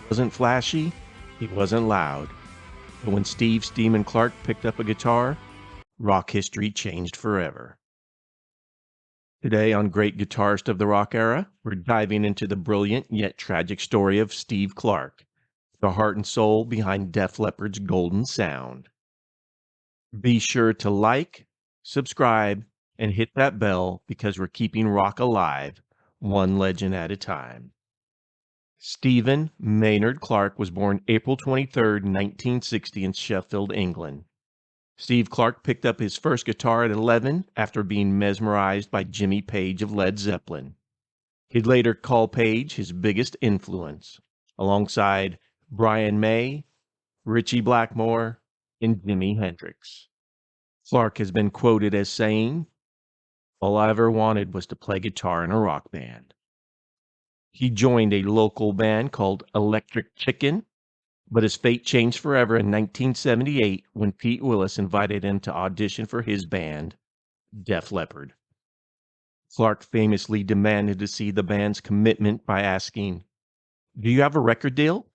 Wasn't flashy, he wasn't loud. But when Steve Steamin' Clark picked up a guitar, rock history changed forever. Today on Great Guitarist of the Rock Era, we're diving into the brilliant yet tragic story of Steve Clark, the heart and soul behind Def Leppard's golden sound. Be sure to like, subscribe, and hit that bell because we're keeping rock alive, one legend at a time. Stephen Maynard Clark was born April 23, 1960 in Sheffield, England. Steve Clark picked up his first guitar at 11 after being mesmerized by Jimmy Page of Led Zeppelin. He'd later call Page his biggest influence, alongside Brian May, Ritchie Blackmore, and Jimi Hendrix. Clark has been quoted as saying, "All I ever wanted was to play guitar in a rock band." He joined a local band called Electric Chicken, but his fate changed forever in 1978 when Pete Willis invited him to audition for his band, Def Leppard. Clark famously demanded to see the band's commitment by asking, "Do you have a record deal?"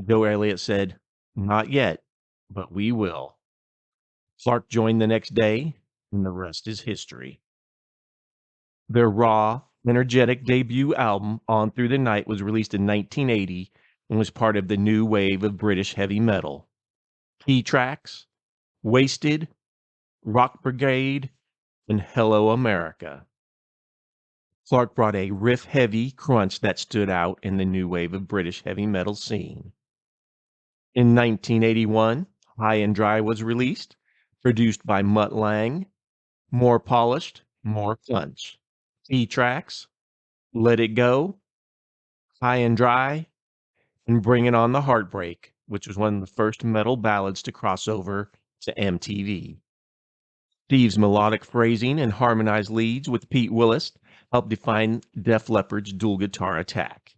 Joe Elliott said, "Not yet, but we will." Clark joined the next day, and the rest is history. Their raw, energetic debut album, On Through the Night, was released in 1980 and was part of the new wave of British heavy metal. Key tracks: Wasted, Rock Brigade, and Hello America. Clark brought a riff-heavy crunch that stood out in the new wave of British heavy metal scene. In 1981, High and Dry was released, produced by Mutt Lange. More polished, more punch. Key tracks: Let It Go, High and Dry, and Bringing On the Heartbreak, which was one of the first metal ballads to cross over to MTV. Steve's melodic phrasing and harmonized leads with Pete Willis helped define Def Leppard's dual guitar attack.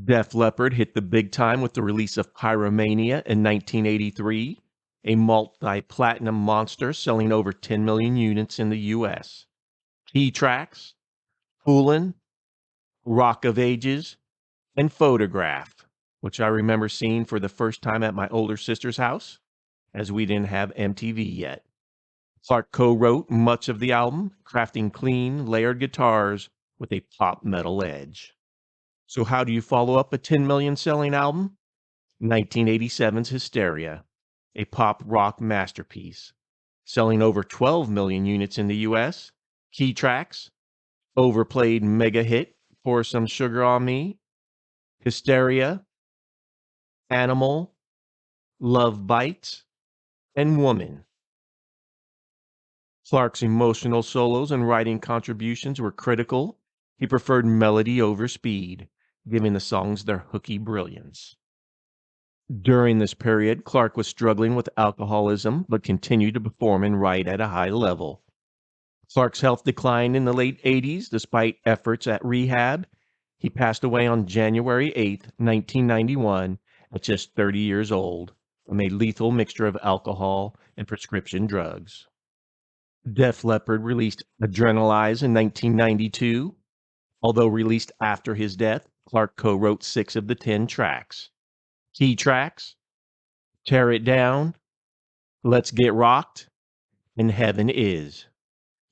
Def Leppard hit the big time with the release of Pyromania in 1983, a multi-platinum monster selling over 10 million units in the US. Key tracks: Foolin', Rock of Ages, and Photograph, which I remember seeing for the first time at my older sister's house, as we didn't have MTV yet. Clark co-wrote much of the album, crafting clean, layered guitars with a pop metal edge. So how do you follow up a 10 million selling album? 1987's Hysteria, a pop rock masterpiece, selling over 12 million units in the US. Key tracks: overplayed mega hit Pour Some Sugar on Me, Hysteria, Animal, Love Bites, and Woman. Clark's emotional solos and writing contributions were critical. He preferred melody over speed, giving the songs their hooky brilliance. During this period, Clark was struggling with alcoholism, but continued to perform and write at a high level. Clark's health declined in the late 80s despite efforts at rehab. He passed away on January 8, 1991, at just 30 years old, from a lethal mixture of alcohol and prescription drugs. Def Leppard released Adrenalize in 1992. Although released after his death, Clark co-wrote 6 of the 10 tracks. Key tracks: Tear It Down, Let's Get Rocked, and Heaven Is.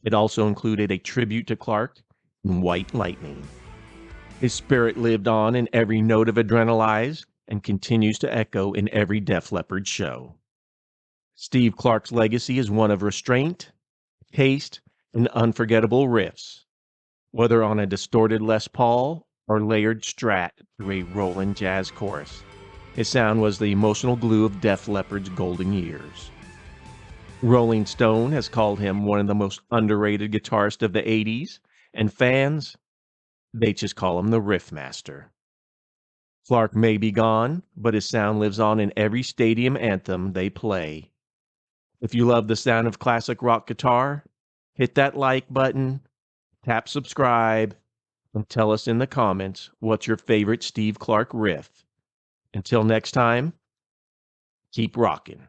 It also included a tribute to Clark in White Lightning. His spirit lived on in every note of Adrenalize and continues to echo in every Def Leppard show. Steve Clark's legacy is one of restraint, taste, and unforgettable riffs, whether on a distorted Les Paul or layered Strat through a Roland jazz chorus. His sound was the emotional glue of Def Leppard's golden years. Rolling Stone has called him one of the most underrated guitarists of the 80s, and fans, they just call him the Riffmaster. Clark may be gone, but his sound lives on in every stadium anthem they play. If you love the sound of classic rock guitar, hit that like button, tap subscribe, and tell us in the comments what's your favorite Steve Clark riff. Until next time, keep rocking.